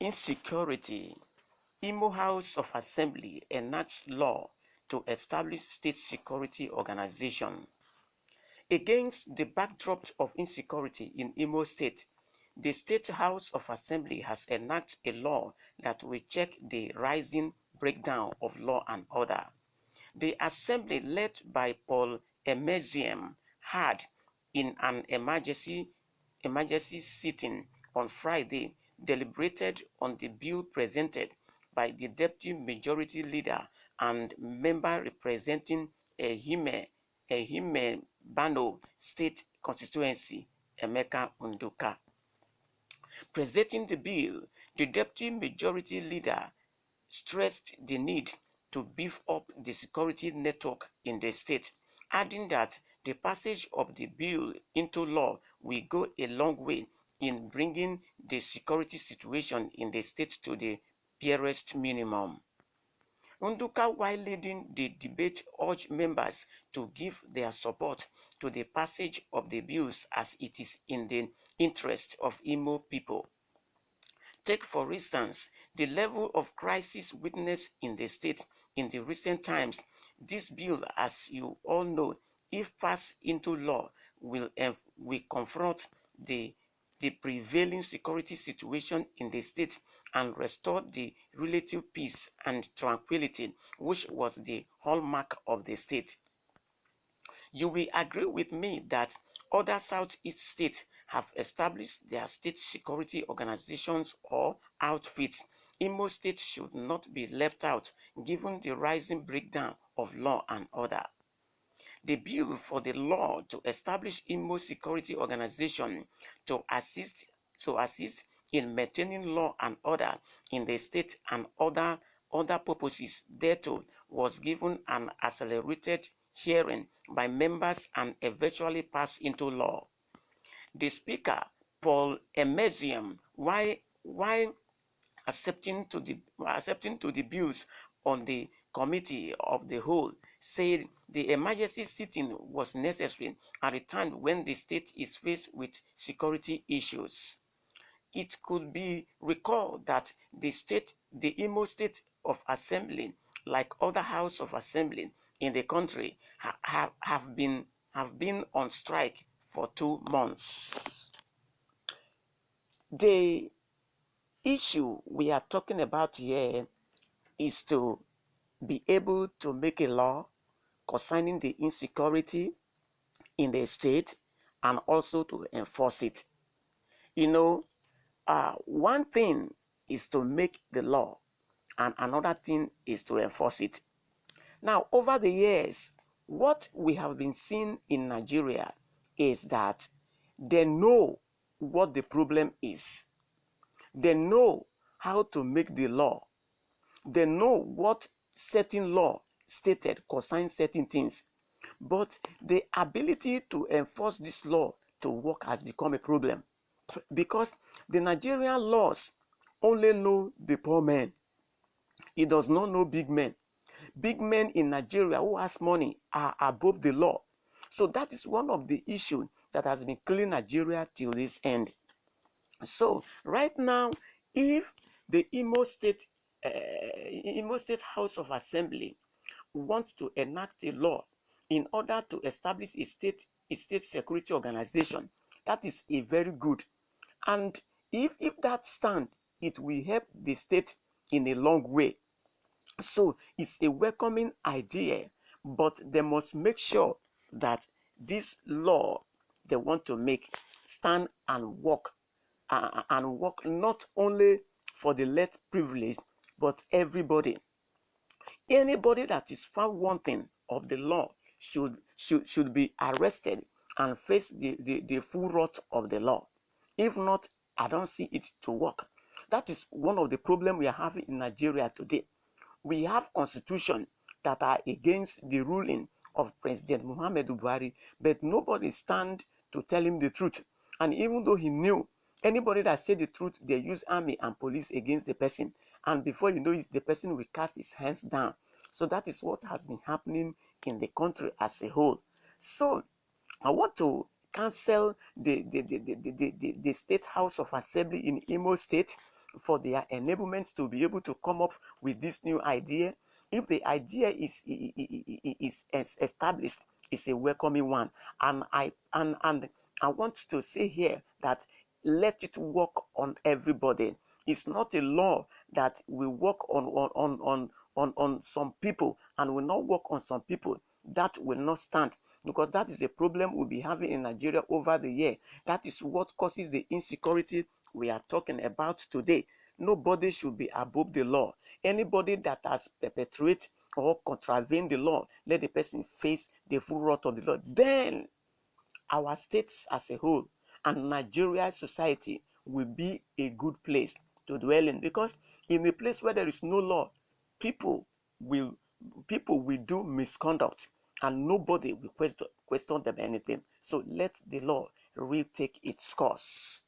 Insecurity. Imo House of Assembly enacts law to establish state security organization. Against the backdrop of insecurity in Imo State, the State House of Assembly has enacted a law that will check the rising breakdown of law and order. The Assembly, led by Paul Emeziem, had, in an emergency sitting on Friday, deliberated on the bill presented by the Deputy Majority Leader and member representing Ehime Bano State Constituency, Emeka Unduka. Presenting the bill, the Deputy Majority Leader stressed the need to beef up the security network in the state, adding that the passage of the bill into law will go a long way in bringing the security situation in the state to the barest minimum. Unduka, while leading the debate, urged members to give their support to the passage of the bills as it is in the interest of Imo people. Take, for instance, the level of crisis witnessed in the state in the recent times. This bill, as you all know, if passed into law, will confront the prevailing security situation in the state and restore the relative peace and tranquility which was the hallmark of the state. You will agree with me that other Southeast states have established their state security organizations or outfits. Imo State should not be left out given the rising breakdown of law and order. The bill for the law to establish Imo Security Organization to assist in maintaining law and order in the state and other purposes thereto was given an accelerated hearing by members and eventually passed into law. The Speaker, Paul Emeziem, while accepting to the bills on the committee of the whole, said the emergency sitting was necessary at a time when the state is faced with security issues. It could be recalled that the Imo State of Assembly, like other House of Assembly in the country, have been on strike for 2 months. The issue we are talking about here is to be able to make a law concerning the insecurity in the state and also to enforce it. One thing is to make the law and another thing is to enforce it. Now, over the years, what we have been seeing in Nigeria is that they know what the problem is. They know how to make the law. They know what certain law stated concerning certain things. But the ability to enforce this law to work has become a problem because the Nigerian laws only know the poor men. It does not know big men. Big men in Nigeria who has money are above the law. So that is one of the issues that has been killing Nigeria till this end. So right now, if the Imo State House of Assembly wants to enact a law in order to establish a state security organization, that is a very good. And if that stand, it will help the state in a long way. So it's a welcoming idea, but they must make sure that this law they want to make stand and work not only for the less privileged, but everybody. Anybody that is found wanting of the law should be arrested and face the full wrath of the law. If not, I don't see it to work. That is one of the problems we are having in Nigeria today. We have constitutions that are against the ruling of President Muhammadu Buhari, but nobody stand to tell him the truth. And even though he knew, anybody that said the truth, they use army and police against the person. And before you know it, the person will cast his hands down. So that is what has been happening in the country as a whole. So I want to cancel the State House of Assembly in Imo State for their enablement to be able to come up with this new idea. If the idea is established, it's a welcoming one. And I want to say here that let it work on everybody. It's not a law that will work on some people and will not work on some people. That will not stand, because that is a problem we'll be having in Nigeria over the year. That is what causes the insecurity we are talking about today. Nobody should be above the law. Anybody that has perpetrated or contravened the law, let the person face the full wrath of the law. Then our states as a whole and Nigeria society will be a good place to dwell in, because in a place where there is no law, people will people will do misconduct and nobody will question them anything. So let the law retake its course.